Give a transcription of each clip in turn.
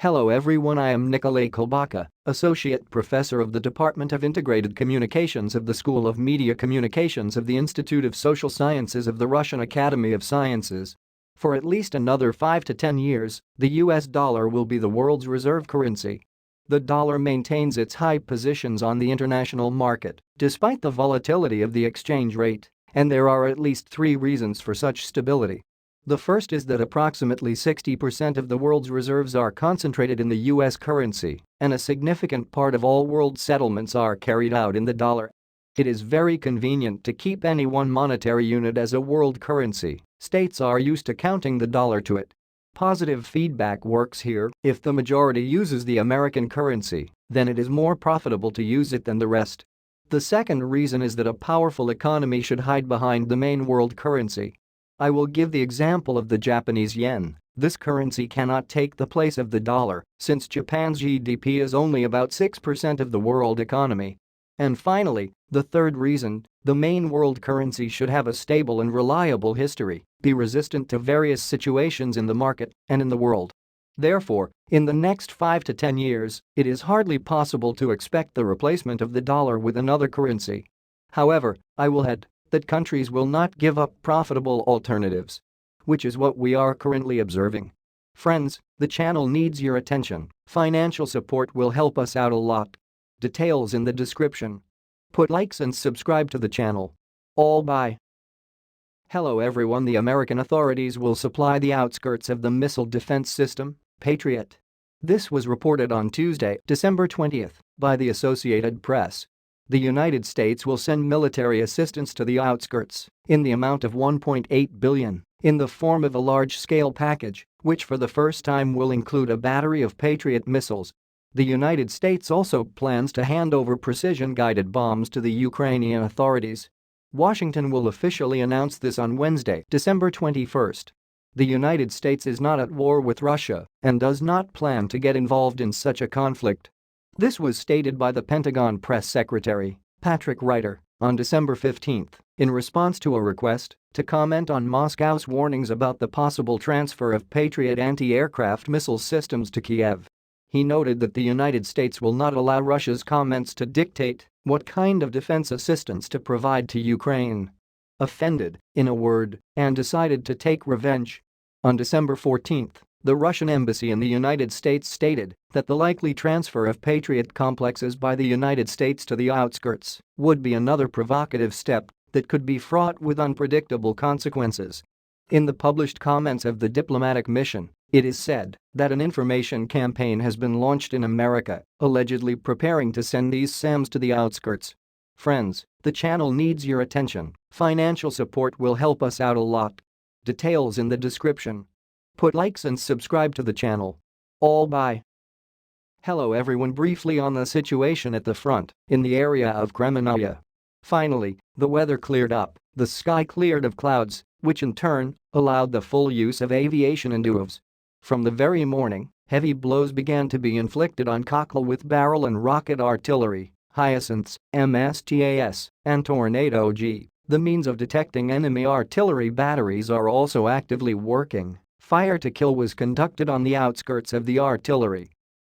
Hello everyone, I am Nikolay Kolbaka, Associate Professor of the Department of Integrated Communications of the School of Media Communications of the Institute of Social Sciences of the Russian Academy of Sciences. For at least another 5 to 10 years, the US dollar will be the world's reserve currency. The dollar maintains its high positions on the international market despite the volatility of the exchange rate, and there are at least 3 reasons for such stability. The first is that approximately 60% of the world's reserves are concentrated in the US currency, and a significant part of all world settlements are carried out in the dollar. It is very convenient to keep any one monetary unit as a world currency. States are used to counting the dollar to it. Positive feedback works here. If the majority uses the American currency, then it is more profitable to use it than the rest. The second reason is that a powerful economy should hide behind the main world currency. I will give the example of the Japanese yen. This currency cannot take the place of the dollar, since Japan's GDP is only about 6% of the world economy. And finally, the third reason, the main world currency should have a stable and reliable history, be resistant to various situations in the market and in the world. Therefore, in the next 5 to 10 years, it is hardly possible to expect the replacement of the dollar with another currency. However, I will add that countries will not give up profitable alternatives, which is what we are currently observing. Friends, the channel needs your attention. Financial support will help us out a lot. Details in the description. Put likes and subscribe to the channel. All bye. Hello everyone, the American authorities will supply the outskirts of the missile defense system, Patriot. This was reported on Tuesday, December 20th, by the Associated Press. The United States will send military assistance to the outskirts in the amount of $1.8 billion in the form of a large-scale package, which for the first time will include a battery of Patriot missiles. The United States also plans to hand over precision-guided bombs to the Ukrainian authorities. Washington will officially announce this on Wednesday, December 21st. The United States is not at war with Russia and does not plan to get involved in such a conflict. This was stated by the Pentagon press secretary, Patrick Ryder, on December 15 in response to a request to comment on Moscow's warnings about the possible transfer of Patriot anti-aircraft missile systems to Kiev. He noted that the United States will not allow Russia's comments to dictate what kind of defense assistance to provide to Ukraine. Offended, in a word, and decided to take revenge. On December 14, the Russian embassy in the United States stated that the likely transfer of Patriot complexes by the United States to the outskirts would be another provocative step that could be fraught with unpredictable consequences. In the published comments of the diplomatic mission, it is said that an information campaign has been launched in America, allegedly preparing to send these SAMs to the outskirts. Friends, the channel needs your attention. Financial support will help us out a lot. Details in the description. Put likes and subscribe to the channel. All bye. Hello everyone, briefly on the situation at the front in the area of Kremenaya. Finally, the weather cleared up, the sky cleared of clouds, which in turn allowed the full use of aviation and UAVs. From the very morning, heavy blows began to be inflicted on Kokol with barrel and rocket artillery, Hyacinths, MSTAS, and Tornado G. The means of detecting enemy artillery batteries are also actively working. Fire to kill was conducted on the outskirts of the artillery.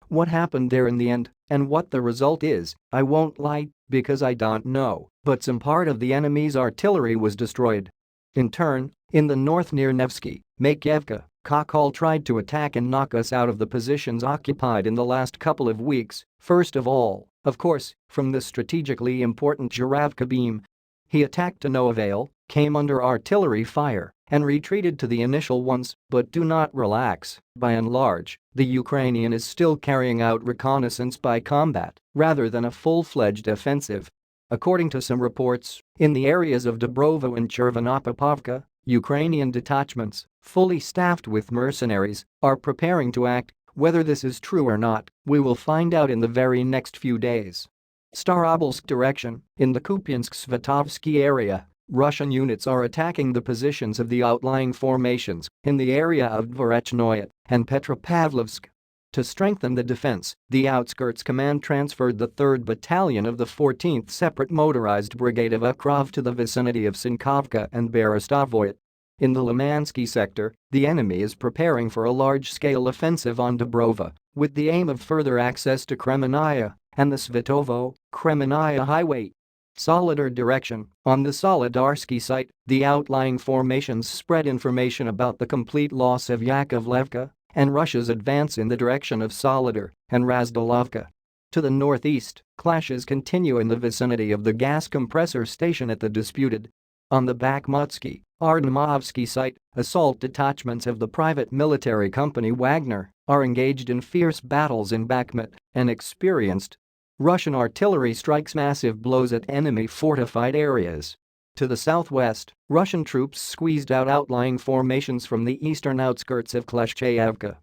What happened there in the end, and what the result is, I won't lie, because I don't know, but some part of the enemy's artillery was destroyed. In turn, in the north near Nevsky, Makiivka, Kokol tried to attack and knock us out of the positions occupied in the last couple of weeks, first of all, of course, from the strategically important Zhuravka beam. He attacked to no avail, came under artillery fire, and retreated to the initial ones, but do not relax. By and large, the Ukrainian is still carrying out reconnaissance by combat rather than a full-fledged offensive. According to some reports, in the areas of Dobrovo and Chervonopopovka, Ukrainian detachments, fully staffed with mercenaries, are preparing to act. Whether this is true or not, we will find out in the very next few days. Starobilsk direction, in the Kupiansk-Svatovsky area, Russian units are attacking the positions of the outlying formations in the area of Dvorechnoye and Petropavlovsk. To strengthen the defense, the Outskirts Command transferred the 3rd Battalion of the 14th Separate Motorized Brigade of Ukrov to the vicinity of Sinkovka and Berestovoye. In the Limansky sector, the enemy is preparing for a large-scale offensive on Dubrova, with the aim of further access to Kremenaya and the Svetovo-Kremenaya highway. Solidar direction. On the Solidarsky site, the outlying formations spread information about the complete loss of Yakovlevka and Russia's advance in the direction of Solidar and Razdalovka. To the northeast, clashes continue in the vicinity of the gas compressor station at the disputed. On the Bakhmutsky, Artemovsky site, assault detachments of the private military company Wagner are engaged in fierce battles in Bakhmut and experienced Russian artillery strikes massive blows at enemy fortified areas. To the southwest, Russian troops squeezed out outlying formations from the eastern outskirts of Kleshcheyevka.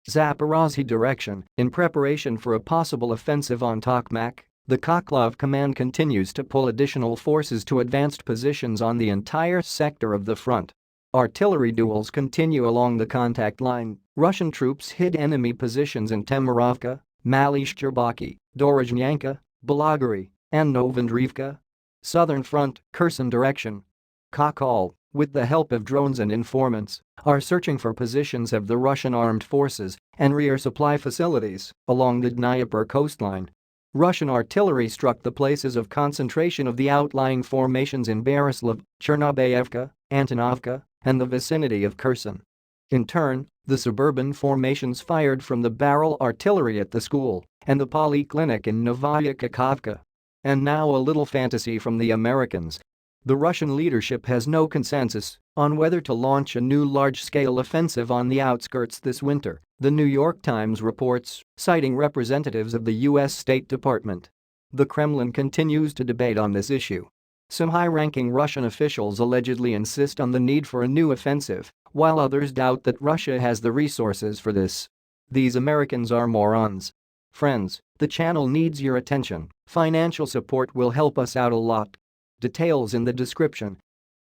Zaporozhye direction. In preparation for a possible offensive on Tokmak, the Koklov command continues to pull additional forces to advanced positions on the entire sector of the front. Artillery duels continue along the contact line. Russian troops hit enemy positions in Temirovka, Malishcherbaki, Dorozhnyanka, Belogary, and Novandrivka. Southern front, Kherson direction. Kokol, with the help of drones and informants, are searching for positions of the Russian armed forces and rear supply facilities along the Dnieper coastline. Russian artillery struck the places of concentration of the outlying formations in Berislav, Chernobyevka, Antonovka, and the vicinity of Kherson. In turn, the suburban formations fired from the barrel artillery at the school and the polyclinic in Novaya Kakhovka. And now a little fantasy from the Americans. The Russian leadership has no consensus on whether to launch a new large-scale offensive on the outskirts this winter, the New York Times reports, citing representatives of the U.S. State Department. The Kremlin continues to debate on this issue. Some high-ranking Russian officials allegedly insist on the need for a new offensive, while others doubt that Russia has the resources for this. These Americans are morons. Friends, the channel needs your attention. Financial support will help us out a lot. Details in the description.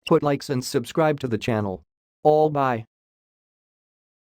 Put likes and subscribe to the channel. All bye.